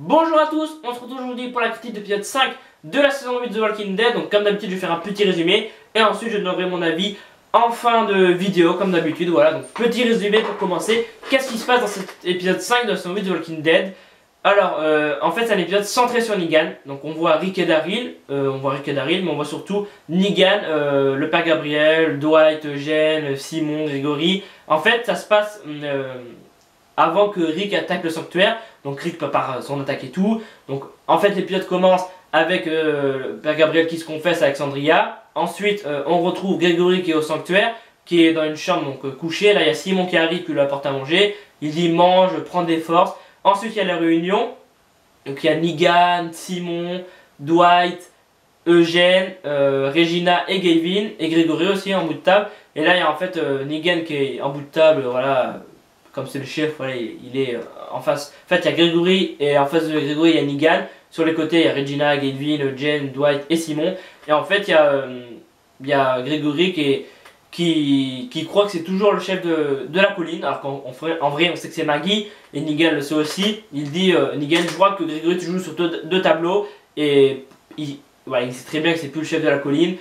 Bonjour à tous, on se retrouve aujourd'hui pour la critique de l'épisode 5 de la saison 8 de The Walking Dead. Donc comme d'habitude je vais faire un petit résumé et ensuite je donnerai mon avis en fin de vidéo comme d'habitude. Voilà, donc petit résumé pour commencer. Qu'est-ce qui se passe dans cet épisode 5 de la saison 8 de The Walking Dead? Alors en fait c'est un épisode centré sur Negan. Donc on voit Rick et Daryl, mais on voit surtout Negan, le père Gabriel, Dwight, Eugène, Simon, Grégory. En fait ça se passe avant que Rick attaque le sanctuaire. Donc Rick prépare son attaque et tout. Donc en fait l'épisode commence avec le père Gabriel qui se confesse à Alexandria. Ensuite on retrouve Grégory qui est au sanctuaire, qui est dans une chambre donc couché. Là il y a Simon qui arrive, qui lui apporte à manger. Il dit mange, prends des forces. Ensuite il y a la réunion. Donc il y a Negan, Simon, Dwight, Eugène, Regina et Gavin. Et Grégory aussi en bout de table. Et là il y a en fait Negan qui est en bout de table, voilà. Comme c'est le chef, voilà, il est en face. En fait, il y a Grégory et en face de Grégory, il y a Negan. Sur les côtés, il y a Regina, Gavin, Jen, Dwight et Simon. Et en fait, il y a Grégory qui croit que c'est toujours le chef de la colline. Alors qu'en vrai, on sait que c'est Maggie. Et Negan le sait aussi. Il dit, Negan, je crois que Grégory joue sur deux tableaux. Et voilà, il sait très bien que c'est plus le chef de la colline.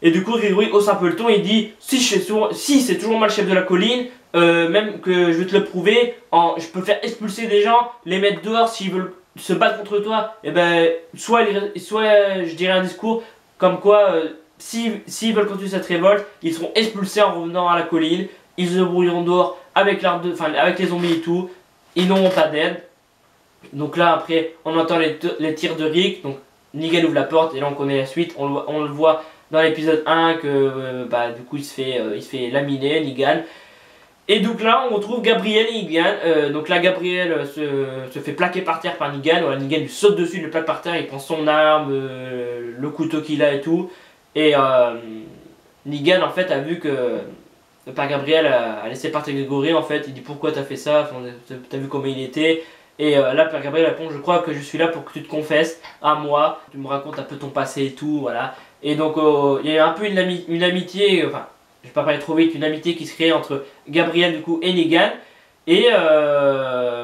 Et du coup, Grégory hausse un peu le ton. Il dit, si c'est toujours moi le chef de la colline. Même que je vais te le prouver, je peux faire expulser des gens, les mettre dehors s'ils veulent se battre contre toi. Et ben, soit je dirais un discours comme quoi, s'ils veulent continuer cette révolte, ils seront expulsés en revenant à la colline. Ils se débrouilleront dehors avec les zombies et tout. Ils n'auront pas d'aide. Donc là, après, on entend les tirs de Rick. Donc Negan ouvre la porte et là on connaît la suite. On le voit dans l'épisode 1 que du coup il se fait laminer, Negan. Et donc là on retrouve Gabriel et Negan. Donc là Gabriel se fait plaquer par terre par Negan. Voilà, Negan lui saute dessus, le plaque par terre, il prend son arme, le couteau qu'il a et tout. Et Negan en fait a vu que le père Gabriel a laissé partir Grégory. En fait il dit pourquoi t'as fait ça, enfin, t'as vu comment il était. Et là père Gabriel répond je crois que je suis là pour que tu te confesses à moi, tu me racontes un peu ton passé et tout, voilà. Et donc il y a un peu une amitié, enfin je vais pas parler trop vite, une amitié qui se crée entre Gabriel du coup et Negan. Et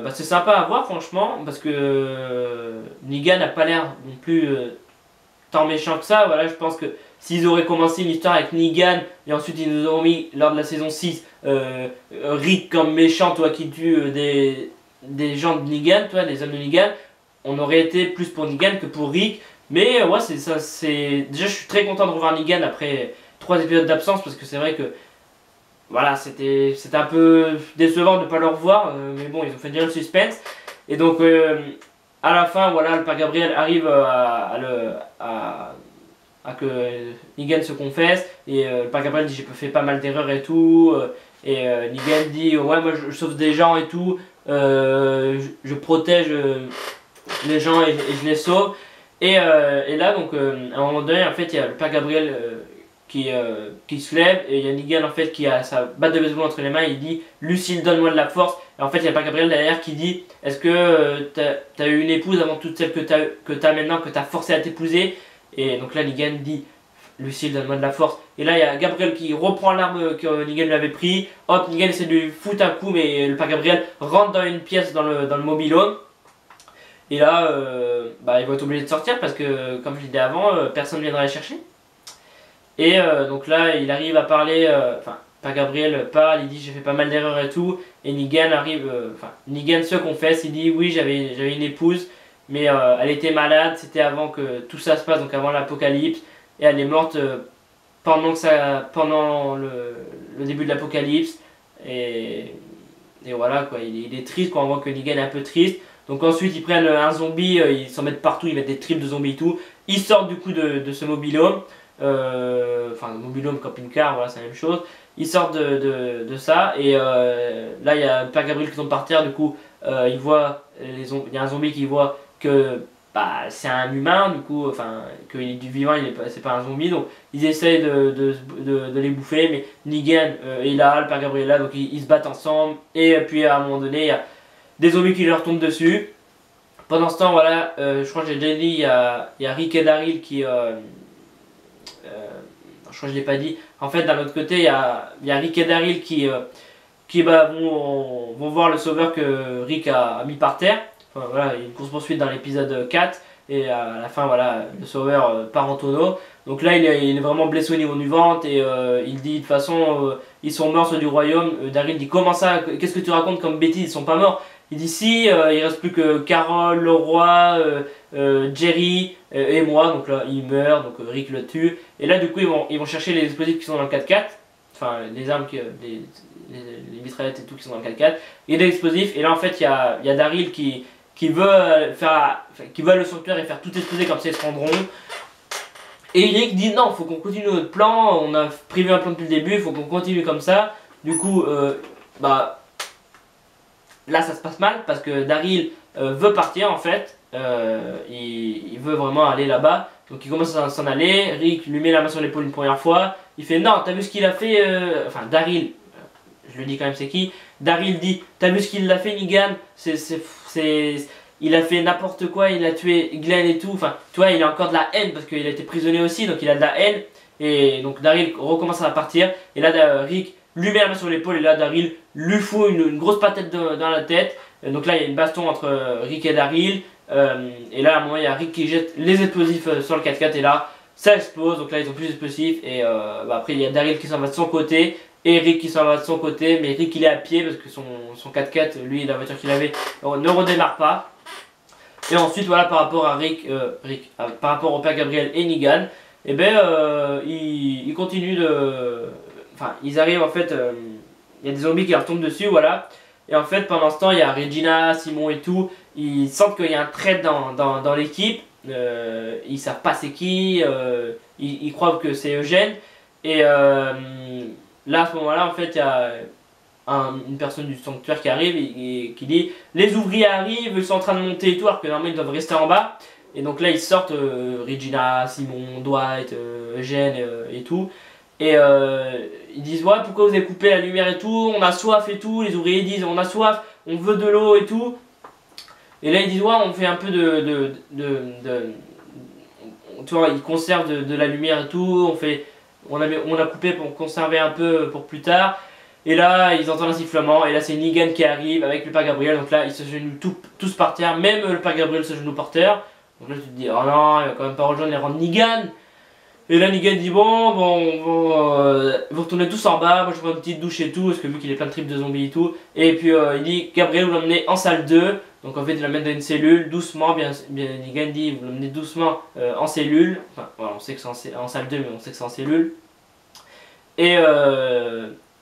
c'est sympa à voir franchement, parce que Negan n'a pas l'air non plus tant méchant que ça. Voilà, je pense que s'ils auraient commencé une histoire avec Negan, et ensuite ils nous auraient mis lors de la saison 6 Rick comme méchant, toi qui tue des gens de Negan, toi, des hommes de Negan, on aurait été plus pour Negan que pour Rick. Mais ouais, déjà je suis très content de revoir Negan après 3 épisodes d'absence, parce que c'est vrai que voilà, c'était un peu décevant de ne pas le revoir, mais bon, ils ont fait bien le suspense. Et donc à la fin, voilà, le père Gabriel arrive à que Negan se confesse, et le père Gabriel dit j'ai fait pas mal d'erreurs et tout, et Negan dit ouais moi je sauve des gens et tout, je protège les gens et je les sauve. Et là donc à un moment donné en fait il y a le père Gabriel qui se lève, et il y a Negan en fait qui a sa batte de baseball entre les mains. Il dit Lucille donne-moi de la force. Et en fait il y a le père Gabriel derrière qui dit est-ce que t'as eu une épouse avant toutes celles que t'as maintenant, que t'as forcé à t'épouser? Et donc là Negan dit Lucille donne-moi de la force. Et là il y a Gabriel qui reprend l'arme que Negan lui avait pris. Hop, Negan essaie de lui foutre un coup, mais le père Gabriel rentre dans une pièce dans le mobil-home. Et là il va être obligé de sortir parce que comme je l'ai dit avant, personne ne viendra les chercher. Et donc là il arrive à parler, pas Gabriel parle, il dit j'ai fait pas mal d'erreurs et tout. Et Negan arrive, Negan se confesse, il dit oui j'avais une épouse, mais elle était malade, c'était avant que tout ça se passe, donc avant l'apocalypse. Et elle est morte pendant le début de l'apocalypse. Et voilà quoi, il est triste quand on voit que Negan est un peu triste. Donc ensuite ils prennent un zombie, ils s'en mettent partout, ils mettent des tripes de zombies et tout. Ils sortent du coup de ce mobil-home. Mobil-home, camping-car, voilà c'est la même chose. Ils sortent de ça, et là il y a le père Gabriel qui tombe par terre. Du coup il y a un zombie qui voit que c'est un humain, du coup, qu'il est du vivant, c'est pas un zombie. Donc ils essayent de les bouffer, mais Negan est là, le père Gabriel est là, donc ils se battent ensemble. Et puis à un moment donné il y a des zombies qui leur tombent dessus. Pendant ce temps, voilà, je crois que j'ai déjà dit, il y a Rick et Daryl qui je crois que je l'ai pas dit. En fait, d'un autre côté, il y a Rick et Daryl qui vont voir le sauveur que Rick a mis par terre. Enfin voilà, il y a une course poursuite dans l'épisode 4. Et à la fin, voilà, le sauveur part en tonneau. Donc là, il est vraiment blessé au niveau du ventre. Et il dit de toute façon, ils sont morts ceux du royaume. Daryl dit comment ça? Qu'est-ce que tu racontes comme bêtise? Ils sont pas morts. Il dit si, il reste plus que Carol, le roi, Jerry et moi. Donc là, il meurt. Donc Rick le tue. Et là, du coup, ils vont chercher les explosifs qui sont dans le 4x4. Enfin, les armes, les mitraillettes et tout qui sont dans le 4x4. Il y a des explosifs. Et là, en fait, il y a Daryl qui veut qui veut aller au sanctuaire et faire tout exploser, comme ça ils se rendront. Et Rick dit non, faut qu'on continue notre plan, on a prévu un plan depuis le début, il faut qu'on continue comme ça. Du coup, bah là ça se passe mal parce que Daryl veut partir en fait, il veut vraiment aller là-bas. Donc il commence à s'en aller, Rick lui met la main sur l'épaule une première fois, il fait non, t'as vu ce qu'il a fait, enfin Daryl, je le dis quand même c'est qui, Daryl dit t'as vu ce qu'il a fait Negan, il a fait n'importe quoi, il a tué Glenn et tout, enfin tu vois il a encore de la haine parce qu'il a été prisonnier aussi donc il a de la haine. Et donc Daryl recommence à partir et là Rick lui met la main sur l'épaule et là Daryl lui fout une grosse patate dans la tête. Donc là il y a une baston entre Rick et Daryl et là à un moment il y a Rick qui jette les explosifs sur le 4x4 et là ça explose, donc là ils ont plus d'explosifs et après il y a Daryl qui s'en va de son côté et Rick qui s'en va de son côté, mais Rick il est à pied parce que son 4x4, lui la voiture qu'il avait ne redémarre pas. Et ensuite voilà par rapport à par rapport au père Gabriel et Negan, et ils continuent de... Enfin ils arrivent en fait, il y a des zombies qui leur tombent dessus voilà. Et en fait pendant ce temps il y a Regina, Simon et tout, ils sentent qu'il y a un trait dans l'équipe, ils savent pas c'est qui, ils croient que c'est Eugène. Et là à ce moment là en fait il y a une personne du sanctuaire qui arrive et qui dit les ouvriers arrivent, ils sont en train de monter et tout alors que normalement ils doivent rester en bas. Et donc là ils sortent Regina, Simon, Dwight, Eugène et tout. Et ils disent ouais pourquoi vous avez coupé la lumière et tout, on a soif et tout. Les ouvriers disent on a soif, on veut de l'eau et tout. Et là ils disent ouais on fait un peu tu vois ils conservent de la lumière et tout, on a coupé pour conserver un peu pour plus tard. Et là, ils entendent un sifflement, et là c'est Negan qui arrive avec le père Gabriel, donc là ils se genouillent tous par terre, même le père Gabriel se genoue par terre. Donc là tu te dis, oh non, il va quand même pas rejoindre les rangs de Negan. Et là Negan dit, vous retournez tous en bas, moi je prends une petite douche et tout, parce que vu qu'il est plein de tripes de zombies et tout. Et puis il dit, Gabriel vous l'emmenez en salle 2, donc en fait il l'emmène dans une cellule, doucement, bien Negan dit, vous l'emmenez doucement en cellule. Enfin, voilà, on sait que c'est en salle 2, mais on sait que c'est en cellule.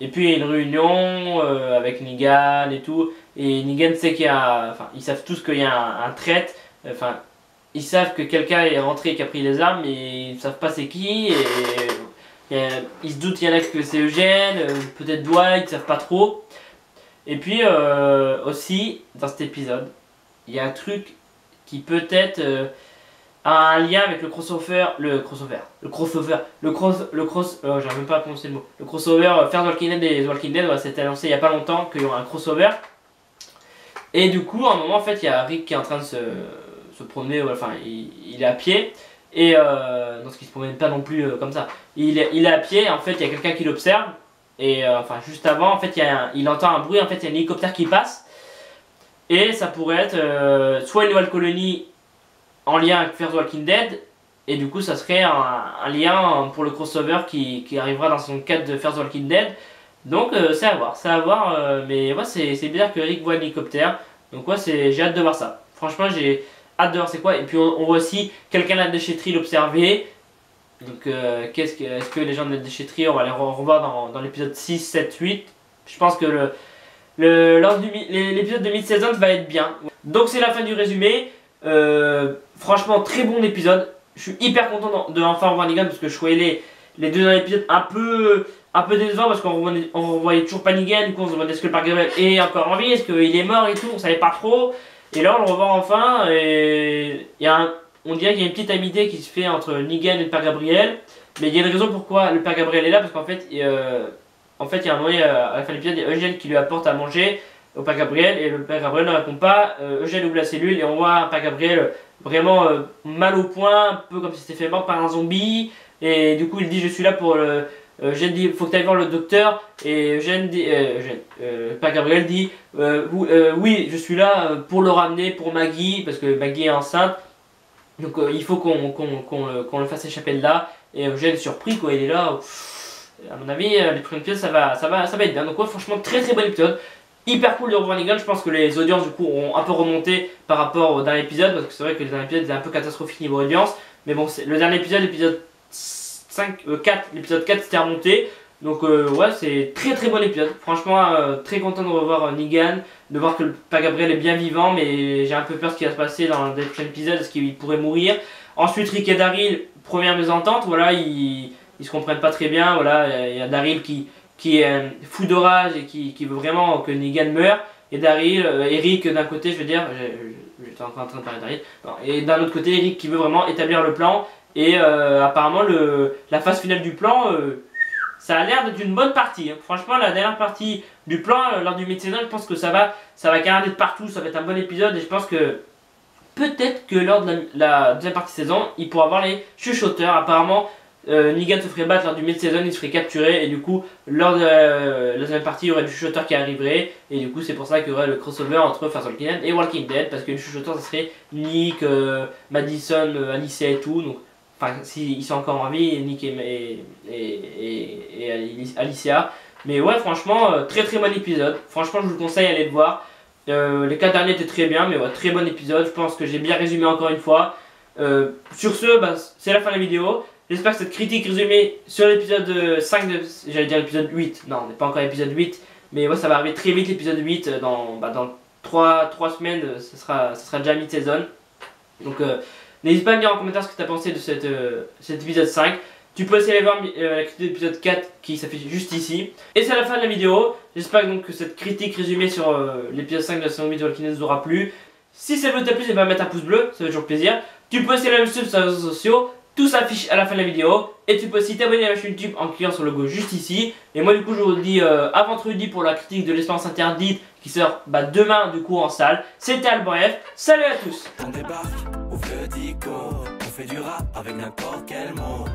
Et puis il y a une réunion avec Negan et tout, et Negan sait qu'il y a, enfin ils savent tous qu'il y a un traître, enfin ils savent que quelqu'un est rentré et qui a pris les armes, mais ils savent pas c'est qui, et ils se doutent qu'il y en a que c'est Eugène, peut-être Dwight, ils savent pas trop. Et puis aussi dans cet épisode, il y a un truc qui peut-être a un lien avec le crossover, j'arrive même pas à prononcer le mot, le crossover Fear the Walking Dead et The Walking Dead, c'était annoncé il y a pas longtemps qu'il y aura un crossover. Et du coup, à un moment, en fait, il y a Rick qui est en train de se promener, enfin, il est à pied, et non, ce qui se promène pas non plus comme ça, il est à pied, en fait, il y a quelqu'un qui l'observe, et enfin, juste avant, en fait, il entend un bruit, en fait, il y a un hélicoptère qui passe, et ça pourrait être soit une nouvelle colonie en lien avec Fear the Walking Dead, et du coup ça serait un lien pour le crossover qui arrivera dans son cadre de Fear the Walking Dead. Donc c'est à voir, mais ouais, c'est bizarre que Rick voit un hélicoptère, donc ouais, j'ai hâte de voir ça. Franchement j'ai hâte de voir c'est quoi, et puis on voit aussi quelqu'un de la déchetterie l'observer. Donc est-ce que les gens de la déchetterie, on va les revoir dans l'épisode 6, 7, 8. Je pense que l'épisode de mid-season va être bien. Donc c'est la fin du résumé. Franchement très bon épisode. Je suis hyper content de enfin revoir Negan parce que je voyais les deux derniers épisodes un peu décevants parce qu'on revoyait toujours pas Negan. Du coup on se demandait est-ce que le père Gabriel est encore en vie, est-ce qu'il est mort et tout, on savait pas trop. Et là on le revoit enfin et on dirait qu'il y a une petite amitié qui se fait entre Negan et le père Gabriel. Mais il y a une raison pourquoi le père Gabriel est là, parce qu'en fait il y a un moment à la fin de l'épisode il y a Eugène qui lui apporte à manger au père Gabriel et le père Gabriel ne répond pas. Eugène ouvre la cellule et on voit un père Gabriel vraiment mal au point, un peu comme si c'était fait mort par un zombie, et du coup il dit je suis là pour Eugène dit faut que tu ailles voir le docteur, et Eugène dit, pas Gabriel dit oui je suis là pour le ramener pour Maggie, parce que Maggie est enceinte, donc il faut qu'on le fasse échapper de là, et Eugène est surpris quoi, il est là, à mon avis les prochains épisodes ça va être bien, donc ouais, franchement très bon épisode. Hyper cool de revoir Negan, je pense que les audiences du coup ont un peu remonté par rapport au dernier épisode, parce que c'est vrai que les derniers épisodes étaient un peu catastrophiques niveau audience, mais bon le dernier épisode, l'épisode 4 c'était remonté, donc ouais c'est très bon épisode, franchement très content de revoir Negan, de voir que le Père Gabriel est bien vivant, mais j'ai un peu peur de ce qui va se passer dans les prochains épisodes, est-ce qu'il pourrait mourir. Ensuite Rick et Daryl, première mésentente, voilà, ils se comprennent pas très bien, voilà, il y a Daryl qui est fou de rage et qui veut vraiment que Negan meure, et Daryl, Eric d'un côté je veux dire, j'étais en train de parler de Daryl, et d'un autre côté Eric qui veut vraiment établir le plan, et apparemment la phase finale du plan, ça a l'air d'être une bonne partie, hein. Franchement la dernière partie du plan lors du mid-saison, je pense que ça va garder de partout, ça va être un bon épisode, et je pense que peut-être que lors de la deuxième partie de saison, il pourra avoir les chuchoteurs, apparemment. Negan se ferait battre lors du mid-saison, il se ferait capturer, et du coup lors de la deuxième partie il y aurait du chuchoteur qui arriverait, et du coup c'est pour ça qu'il y aurait le crossover entre First Walking Dead et Walking Dead, parce que le chuchoteur ça serait Nick, Madison, Alicia et tout, donc enfin s'ils sont encore en vie, Nick et Alicia, mais ouais franchement très bon épisode, franchement je vous conseille d'aller le voir. Les 4 derniers étaient très bien, mais ouais, très bon épisode, je pense que j'ai bien résumé encore une fois. Sur ce, bah, c'est la fin de la vidéo. J'espère que cette critique résumée sur l'épisode 5 de... J'allais dire l'épisode 8, non on n'est pas encore à l'épisode 8, mais ouais, ça va arriver très vite l'épisode 8, dans 3 semaines, ça sera déjà mi-saison. Donc n'hésite pas à me dire en commentaire ce que tu as pensé de cet épisode 5. Tu peux aussi aller voir la critique de l'épisode 4 qui s'affiche juste ici. Et c'est la fin de la vidéo. J'espère donc que cette critique résumée sur l'épisode 5 de la saison 8 de Walking Dead vous aura plu. Si cette vidéo t'a plu, c'est pas mettre un pouce bleu, ça fait toujours plaisir. Tu peux aussi aller me suivre sur les réseaux sociaux. Tout s'affiche à la fin de la vidéo, et tu peux aussi t'abonner à la chaîne YouTube en cliquant sur le logo juste ici. Et moi du coup je vous dis à vendredi pour la critique de l'Espérance Interdite qui sort demain du coup en salle. C'était Albref, salut à tous. On débarque, ouvre le dico, on fait du rap avec n'importe quel mot.